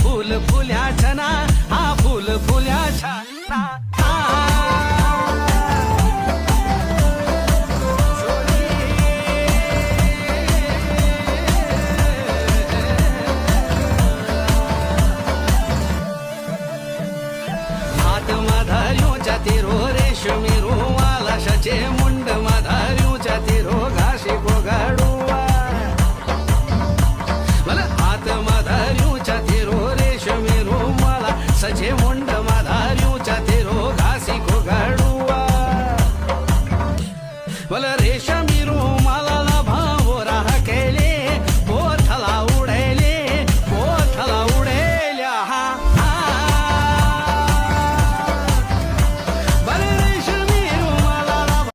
फूल फुल्या छना हा फूल फुल्या छना हात माधार्यो जातीरो रेशमी रुमाला शचे मुंड माधार्यो जातीरो घाशी गोगाडुआ मला हात माधार्यो जातीरो रेशमी रुमाला सचे मुंड माधार्यो जातीरो घासी गोगाडुआ मला रेशम